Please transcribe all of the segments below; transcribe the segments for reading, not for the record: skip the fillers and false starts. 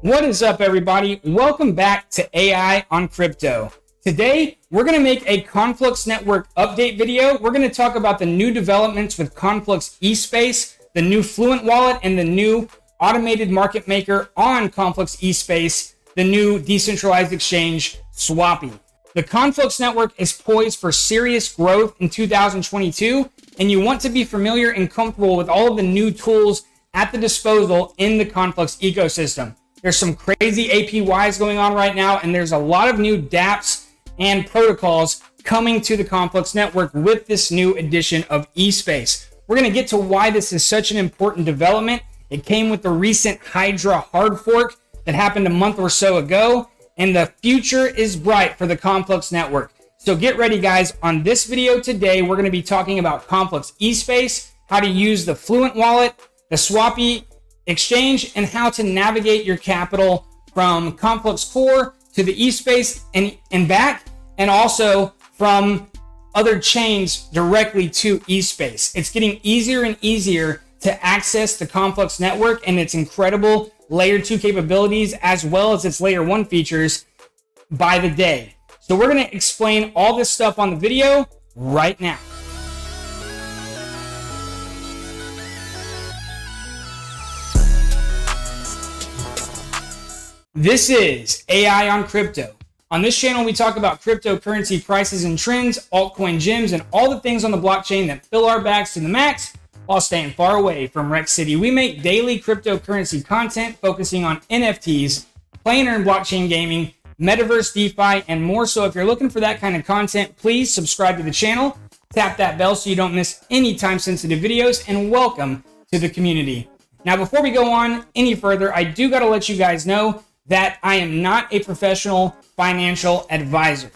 What is up, everybody? Welcome back to AI on Crypto. Today, we're going to make a Conflux Network update video. We're going to talk about the new developments with Conflux eSpace, the new Fluent Wallet, and the new automated market maker on Conflux eSpace, the new decentralized exchange, Swappy. The Conflux Network is poised for serious growth in 2022, and you want to be familiar and comfortable with all of the new tools at the disposal in the Conflux ecosystem. There's some crazy APYs going on right now, and there's a lot of new dApps and protocols coming to the Conflux Network with this new edition of eSpace. We're going to get to why this is such an important development. It came with the recent Hydra Hard Fork that happened a month or so ago, and the future is bright for the Conflux Network. So get ready, guys. On this video today, we're going to be talking about Conflux eSpace, how to use the Fluent Wallet, the Swappy exchange, and how to navigate your capital from Conflux Core to the eSpace and back, and also from other chains directly to eSpace. It's getting easier and easier to access the Conflux Network and its incredible layer 2 capabilities as well as its layer 1 features by the day. So we're going to explain all this stuff on the video right now. This is AI on Crypto. On this channel, we talk about cryptocurrency prices and trends, altcoin gems, and all the things on the blockchain that fill our bags to the max while staying far away from Wreck City. We make daily cryptocurrency content focusing on NFTs, play and earn blockchain gaming, metaverse, DeFi, and more. So if you're looking for that kind of content, please subscribe to the channel, tap that bell so you don't miss any time-sensitive videos, and welcome to the community. Now, before we go on any further, I do got to let you guys know that I am not a professional financial advisor.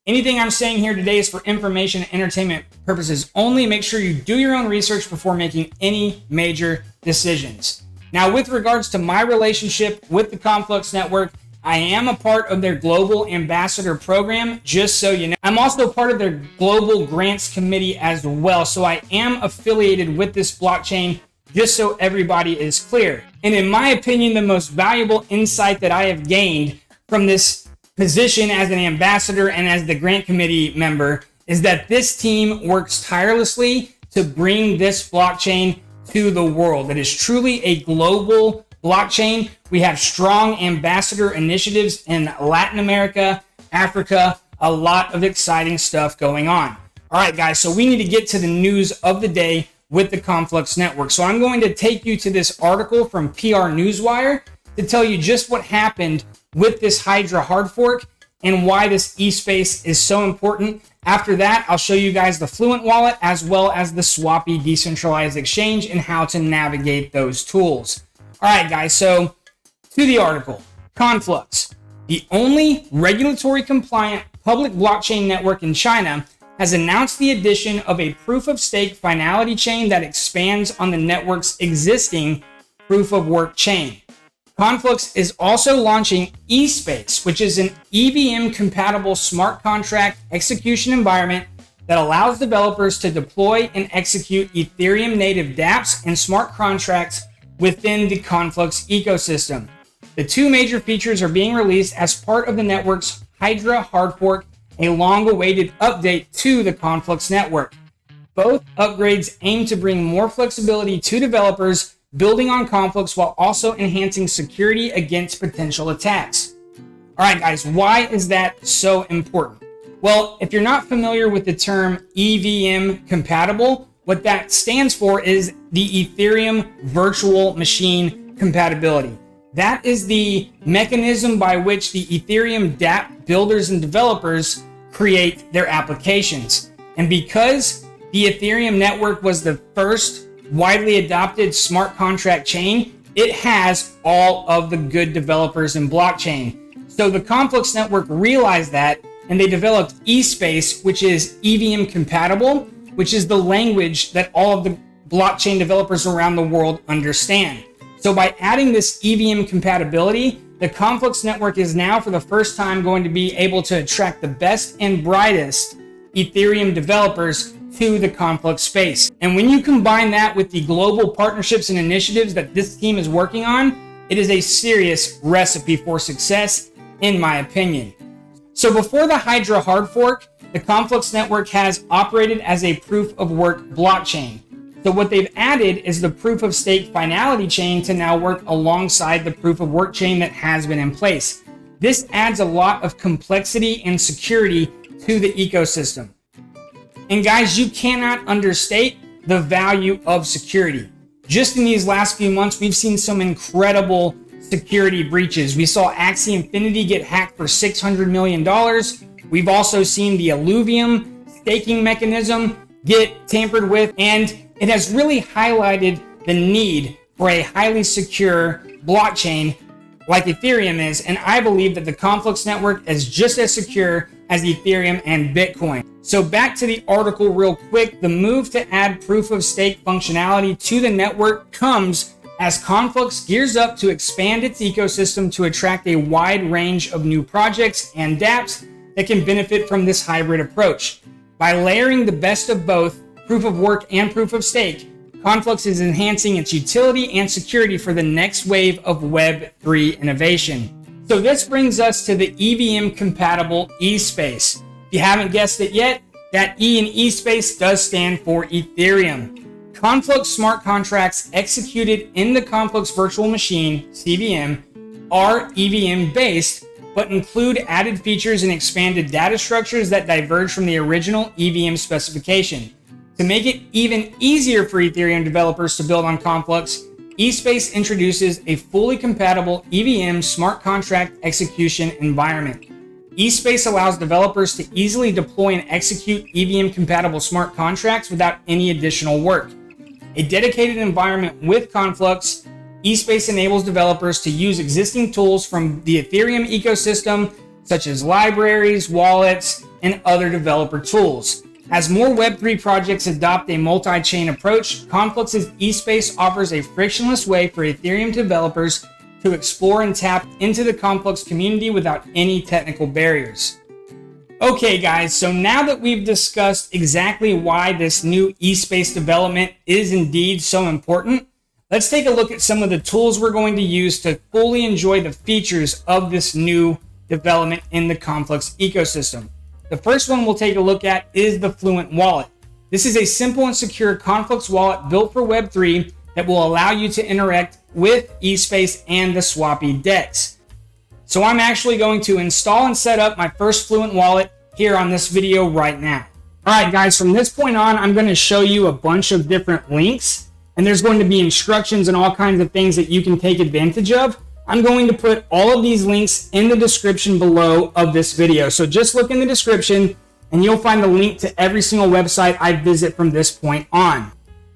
Anything I'm saying here today is for information and entertainment purposes only. Make sure you do your own research before making any major decisions. Now, with regards to my relationship with the Conflux Network, I am a part of their Global Ambassador Program, just so you know. I'm also part of their Global Grants Committee as well, so I am affiliated with this blockchain, just so everybody is clear. And in my opinion, the most valuable insight that I have gained from this position as an ambassador and as the grant committee member is that this team works tirelessly to bring this blockchain to the world. It is truly a global blockchain. We have strong ambassador initiatives in Latin America, Africa, a lot of exciting stuff going on. All right, guys, so we need to get to the news of the day with the Conflux Network. So I'm going to take you to this article from PR Newswire to tell you just what happened with this Hydra Hard Fork and why this eSpace is so important. After that, I'll show you guys the Fluent Wallet as well as the Swappy decentralized exchange and how to navigate those tools. All right, guys, so to the article. Conflux, the only regulatory compliant public blockchain network in China, has announced the addition of a proof-of-stake finality chain that expands on the network's existing proof-of-work chain. Conflux is also launching eSpace, which is an EVM-compatible smart contract execution environment that allows developers to deploy and execute Ethereum-native dApps and smart contracts within the Conflux ecosystem. The two major features are being released as part of the network's Hydra Hard Fork, a long-awaited update to the Conflux Network. Both upgrades aim to bring more flexibility to developers building on Conflux while also enhancing security against potential attacks. All right, guys, why is that so important? Well, if you're not familiar with the term EVM compatible, what that stands for is the Ethereum virtual machine compatibility. That is the mechanism by which the Ethereum dApp builders and developers create their applications. And because the Ethereum network was the first widely adopted smart contract chain, it has all of the good developers in blockchain. So the Conflux Network realized that, and they developed eSpace, which is EVM compatible, which is the language that all of the blockchain developers around the world understand. So by adding this EVM compatibility, the Conflux Network is now for the first time going to be able to attract the best and brightest Ethereum developers to the Conflux space. And when you combine that with the global partnerships and initiatives that this team is working on, It is a serious recipe for success, in my opinion. So before the Hydra Hard Fork, the Conflux Network has operated as a proof of work blockchain. So what they've added is the proof of stake finality chain to now work alongside the proof of work chain that has been in place. This adds a lot of complexity and security to the ecosystem. And guys, you cannot understate the value of security. Just in these last few months, we've seen some incredible security breaches. We saw Axie Infinity get hacked for $600 million. We've also seen the Illuvium staking mechanism get tampered with, and it has really highlighted the need for a highly secure blockchain like Ethereum is, and I believe that the Conflux Network is just as secure as Ethereum and Bitcoin. So back to the article real quick, the move to add proof of stake functionality to the network comes as Conflux gears up to expand its ecosystem to attract a wide range of new projects and dApps that can benefit from this hybrid approach. By layering the best of both proof of work and proof of stake, Conflux is enhancing its utility and security for the next wave of Web3 innovation. So this brings us to the EVM-compatible eSpace. If you haven't guessed it yet, that E in eSpace does stand for Ethereum. Conflux smart contracts executed in the Conflux virtual machine, CVM, are EVM-based, but include added features and expanded data structures that diverge from the original EVM specification. To make it even easier for Ethereum developers to build on Conflux, eSpace introduces a fully compatible EVM smart contract execution environment. eSpace allows developers to easily deploy and execute EVM-compatible smart contracts without any additional work. A dedicated environment with Conflux, eSpace enables developers to use existing tools from the Ethereum ecosystem, such as libraries, wallets, and other developer tools. As more Web3 projects adopt a multi-chain approach, Conflux's eSpace offers a frictionless way for Ethereum developers to explore and tap into the Conflux community without any technical barriers. Okay guys, so now that we've discussed exactly why this new eSpace development is indeed so important, let's take a look at some of the tools we're going to use to fully enjoy the features of this new development in the Conflux ecosystem. The first one we'll take a look at is the Fluent Wallet. This is a simple and secure Conflux wallet built for Web3 that will allow you to interact with eSpace and the Swappy DEX. So I'm actually going to install and set up my first Fluent Wallet here on this video right now. All right, guys, from this point on, I'm going to show you a bunch of different links, and there's going to be instructions and all kinds of things that you can take advantage of. I'm going to put all of these links in the description below of this video. So just look in the description and you'll find the link to every single website I visit from this point on.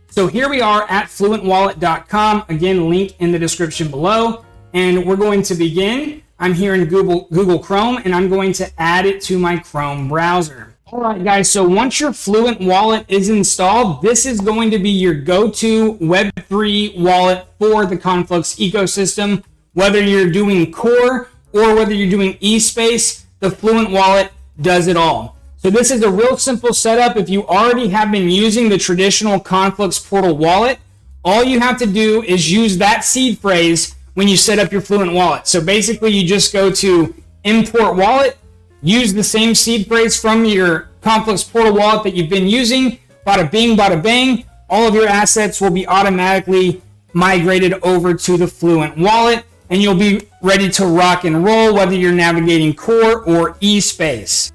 So here we are at fluentwallet.com. Again, link in the description below. And we're going to begin. I'm here in Google Chrome and I'm going to add it to my Chrome browser. All right, guys, so once your Fluent Wallet is installed, this is going to be your go-to Web3 wallet for the Conflux ecosystem. Whether you're doing core or whether you're doing eSpace, the Fluent Wallet does it all. So this is a real simple setup. If you already have been using the traditional Conflux portal wallet, all you have to do is use that seed phrase when you set up your Fluent Wallet. So basically you just go to import wallet, use the same seed phrase from your Conflux portal wallet that you've been using, bada bing, bada bang, all of your assets will be automatically migrated over to the Fluent Wallet, and you'll be ready to rock and roll whether you're navigating core or eSpace.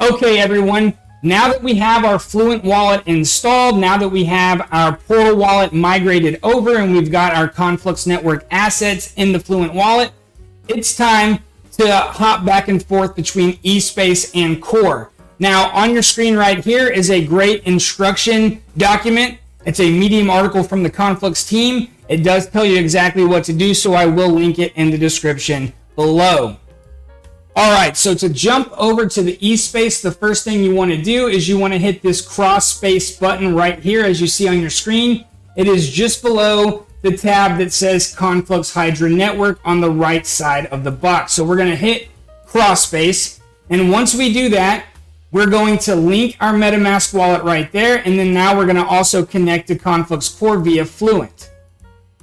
Okay, everyone, now that we have our Fluent Wallet installed, now that we have our portal wallet migrated over and we've got our Conflux Network assets in the Fluent Wallet, it's time to hop back and forth between eSpace and core. Now, on your screen right here is a great instruction document. It's a Medium article from the Conflux team. It does tell you exactly what to do, so I will link it in the description below. All right, so to jump over to the eSpace, the first thing you want to do is you want to hit this cross space button right here, as you see on your screen. It is just below the tab that says Conflux Hydra Network on the right side of the box. So we're going to hit cross space, and once we do that, we're going to link our MetaMask wallet right there, and then now we're going to also connect to Conflux Core via Fluent.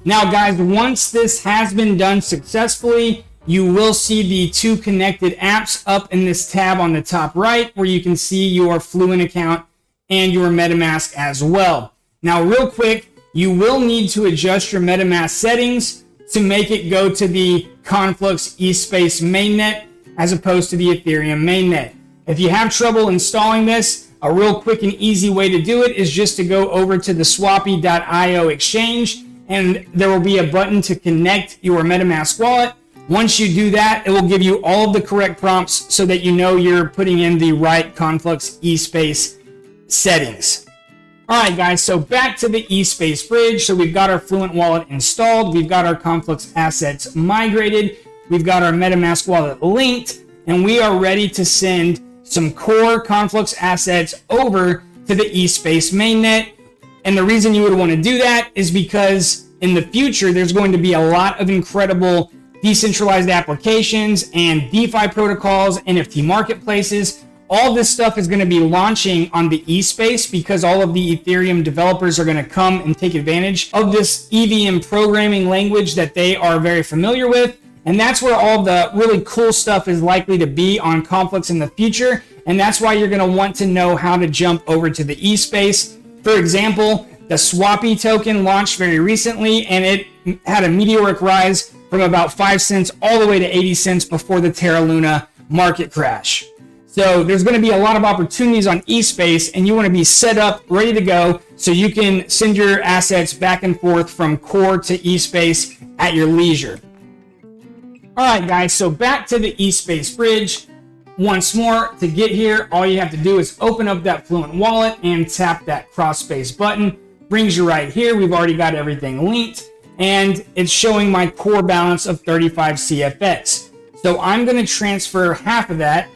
Now guys, once this has been done successfully, you will see the 2 connected apps up in this tab on the top right, where you can see your Fluent account and your MetaMask as well. Now real quick, you will need to adjust your MetaMask settings to make it go to the Conflux eSpace mainnet as opposed to the Ethereum mainnet. If you have trouble installing this, a real quick and easy way to do it is just to go over to the Swappy.io exchange, and there will be a button to connect your MetaMask wallet. Once you do that, it will give you all of the correct prompts so that you know you're putting in the right Conflux eSpace settings. All right, guys, so back to the eSpace bridge. So we've got our Fluent wallet installed. We've got our Conflux assets migrated. We've got our MetaMask wallet linked, and we are ready to send some core Conflux assets over to the eSpace mainnet. And the reason you would want to do that is because in the future, there's going to be a lot of incredible decentralized applications and DeFi protocols, NFT marketplaces. All this stuff is going to be launching on the eSpace because all of the Ethereum developers are going to come and take advantage of this EVM programming language that they are very familiar with. And that's where all the really cool stuff is likely to be on Conflux in the future. And that's why you're going to want to know how to jump over to the eSpace. For example, the Swappy token launched very recently, and it had a meteoric rise from about 5 cents all the way to 80 cents before the Terra Luna market crash. So there's going to be a lot of opportunities on eSpace, and you want to be set up, ready to go, so you can send your assets back and forth from core to eSpace at your leisure. All right, guys, so back to the eSpace bridge. Once more, to get here, all you have to do is open up that Fluent wallet and tap that cross space button. Brings you right here. We've already got everything linked, and it's showing my core balance of 35 CFX. So I'm going to transfer half of that,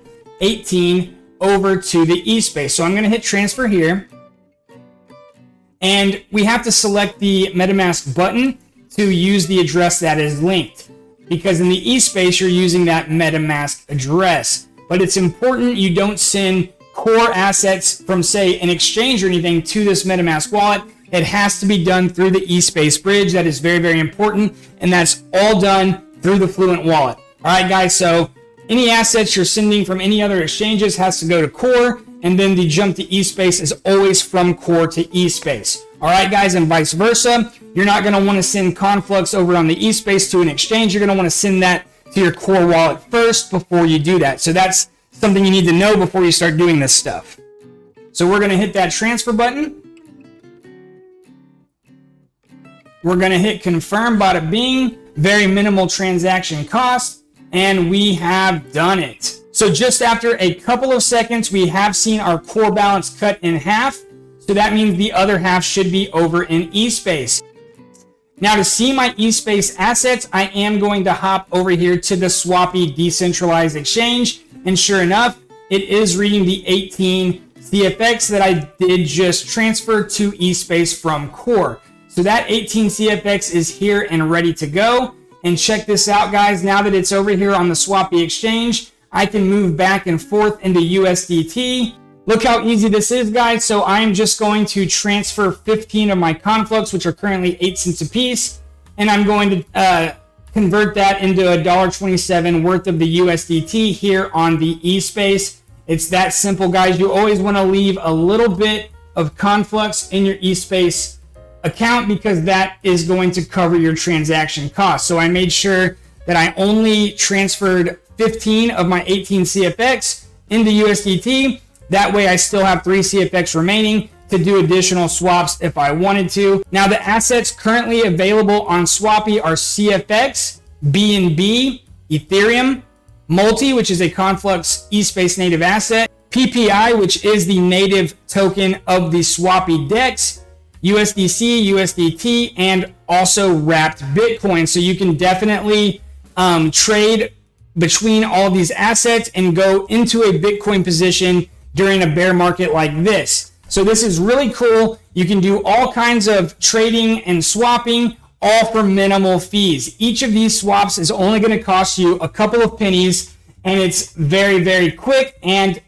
18, over to the eSpace. So I'm going to hit transfer here, and we have to select the MetaMask button to use the address that is linked, because in the eSpace you're using that MetaMask address. But it's important you don't send core assets from, say, an exchange or anything to this MetaMask wallet. It has to be done through the eSpace bridge. That is very, very important, and that's all done through the Fluent wallet. All right, guys, so any assets you're sending from any other exchanges has to go to core, and then the jump to eSpace is always from core to eSpace. All right, guys, and vice versa. You're not going to want to send Conflux over on the eSpace to an exchange. You're going to want to send that to your core wallet first before you do that. So that's something you need to know before you start doing this stuff. So we're going to hit that transfer button. We're going to hit confirm, bada bing, very minimal transaction cost, and we have done it. So just after a couple of seconds, we have seen our core balance cut in half. So that means the other half should be over in eSpace. Now to see my eSpace assets, I am going to hop over here to the Swappy decentralized exchange. And sure enough, it is reading the 18 CFX that I did just transfer to eSpace from core. So that 18 CFX is here and ready to go. And check this out, guys. Now that it's over here on the Swappy exchange, I can move back and forth into USDT. Look how easy this is, guys. So I'm just going to transfer 15 of my Conflux, which are currently 8 cents a piece. And I'm going to convert that into $1.27 worth of the USDT here on the eSpace. It's that simple, guys. You always want to leave a little bit of Conflux in your eSpace account because that is going to cover your transaction costs. So I made sure that I only transferred 15 of my 18 CFX into USDT. That way I still have 3 CFX remaining to do additional swaps if I wanted to. Now the assets currently available on Swappy are CFX, BNB, Ethereum, Multi, which is a Conflux eSpace native asset, PPI, which is the native token of the Swappy DEX, USDC, USDT, and also wrapped Bitcoin. So you can definitely trade between all of these assets and go into a Bitcoin position during a bear market like this. So this is really cool. You can do all kinds of trading and swapping, all for minimal fees. Each of these swaps is only going to cost you a couple of pennies, and it's very, very quick and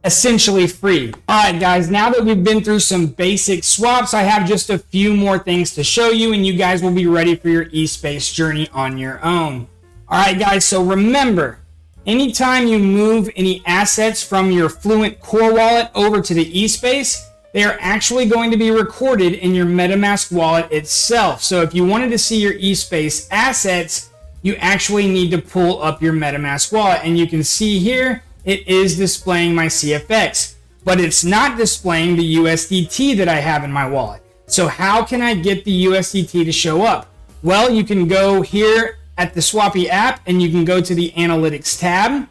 essentially free. All right, guys, now that we've been through some basic swaps, I have just a few more things to show you, and you guys will be ready for your eSpace journey on your own. All right, guys, so remember, anytime you move any assets from your Fluent core wallet over to the eSpace, they are actually going to be recorded in your MetaMask wallet itself. So if you wanted to see your eSpace assets, you actually need to pull up your MetaMask wallet. And you can see here, it is displaying my CFX, but it's not displaying the USDT that I have in my wallet. So how can I get the USDT to show up? Well, you can go here at the Swappy app and you can go to the Analytics tab.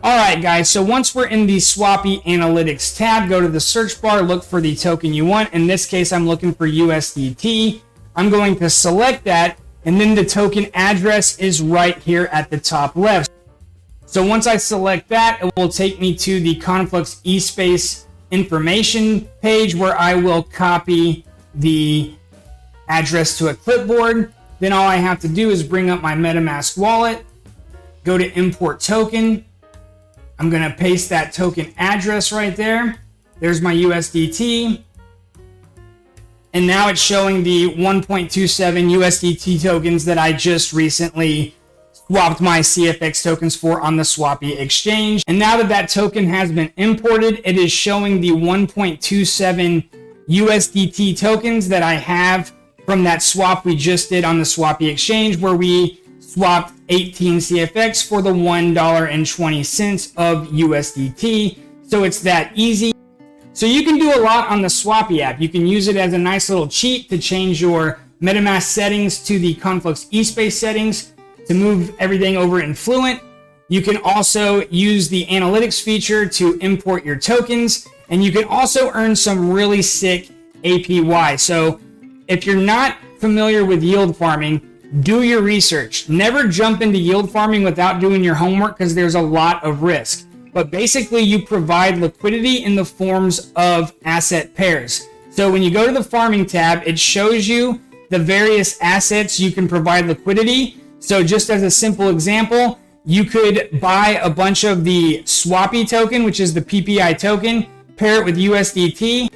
All right, guys, so once we're in the Swappy Analytics tab, go to the search bar, look for the token you want. In this case, I'm looking for USDT. I'm going to select that, and then the token address is right here at the top left. So once I select that, it will take me to the Conflux eSpace information page where I will copy the address to a clipboard. Then all I have to do is bring up my MetaMask wallet, go to import token. I'm going to paste that token address right there. There's my USDT. And now it's showing the 1.27 USDT tokens that I just recently swapped my CFX tokens for on the Swappy exchange. And now that that token has been imported, it is showing the 1.27 USDT tokens that I have from that swap we just did on the Swappy exchange, where we swapped 18 CFX for the $1.20 of USDT. So it's that easy. So you can do a lot on the Swappy app. You can use it as a nice little cheat to change your MetaMask settings to the Conflux eSpace settings to move everything over in Fluent. You can also use the analytics feature to import your tokens, and you can also earn some really sick APY. So if you're not familiar with yield farming, do your research. Never jump into yield farming without doing your homework because there's a lot of risk. But basically, you provide liquidity in the forms of asset pairs. So when you go to the farming tab, it shows you the various assets you can provide liquidity. So just as a simple example, you could buy a bunch of the Swappy token, which is the PPI token, pair it with USDT.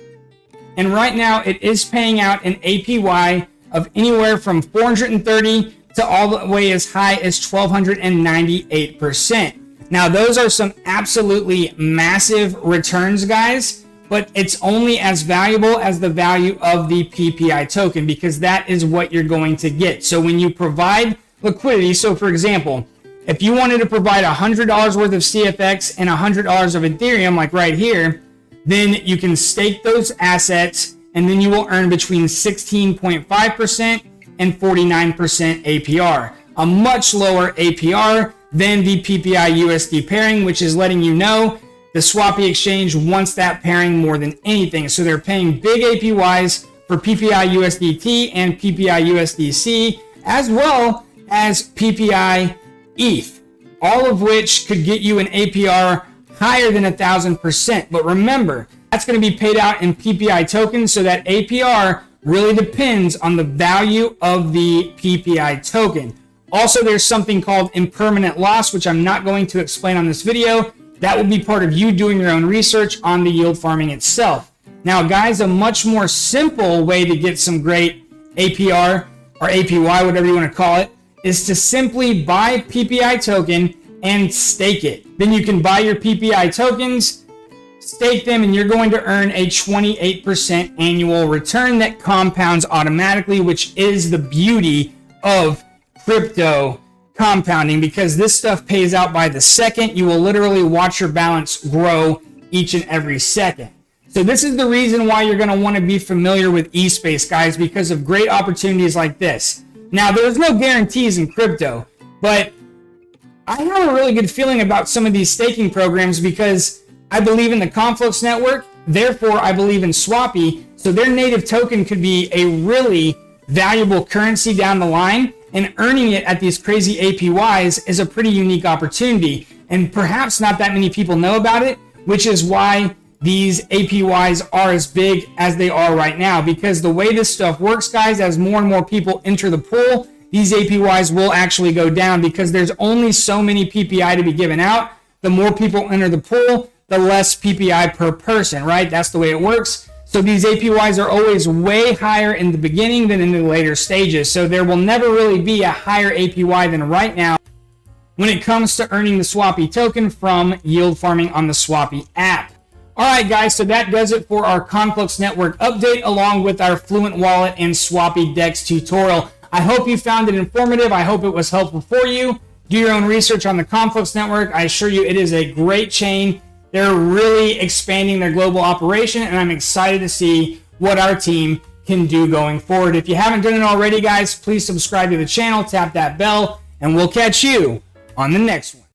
And right now, it is paying out an APY of anywhere from 430 to all the way as high as 1298%. Now, those are some absolutely massive returns, guys, but it's only as valuable as the value of the PPI token because that is what you're going to get. So when you provide liquidity, so for example, if you wanted to provide $100 worth of CFX and $100 of Ethereum, like right here, then you can stake those assets and then you will earn between 16.5% and 49% APR, a much lower APR than the PPI USD pairing, which is letting you know the Swappy exchange wants that pairing more than anything. So they're paying big APYs for PPI USDT and PPI USDC, as well as PPI ETH, all of which could get you an APR higher than 1,000%. But remember, that's going to be paid out in PPI tokens, so that APR really depends on the value of the PPI token. Also, there's something called impermanent loss, which I'm not going to explain on this video. That will be part of you doing your own research on the yield farming itself. Now, guys, a much more simple way to get some great APR or APY, whatever you want to call it, is to simply buy PPI token and stake it. Then you can buy your PPI tokens, stake them, and you're going to earn a 28% annual return that compounds automatically, which is the beauty of crypto compounding, because this stuff pays out by the second. You will literally watch your balance grow each and every second. So this is the reason why you're going to want to be familiar with eSpace, guys, because of great opportunities like this. Now, there's no guarantees in crypto, but I have a really good feeling about some of these staking programs because I believe in the Conflux Network, therefore I believe in Swappy, so their native token could be a really valuable currency down the line, and earning it at these crazy APYs is a pretty unique opportunity, and perhaps not that many people know about it, which is why these APYs are as big as they are right now, because the way this stuff works, guys, as more and more people enter the pool, these APYs will actually go down because there's only so many PPI to be given out. The more people enter the pool, the less PPI per person, right? That's the way it works. So these APYs are always way higher in the beginning than in the later stages. So there will never really be a higher APY than right now when it comes to earning the Swappy token from yield farming on the Swappy app. All right, guys, so that does it for our Conflux Network update along with our Fluent Wallet and Swappy DEX tutorial. I hope you found it informative. I hope it was helpful for you. Do your own research on the Conflux Network. I assure you it is a great chain. They're really expanding their global operation, and I'm excited to see what our team can do going forward. If you haven't done it already, guys, please subscribe to the channel, tap that bell, and we'll catch you on the next one.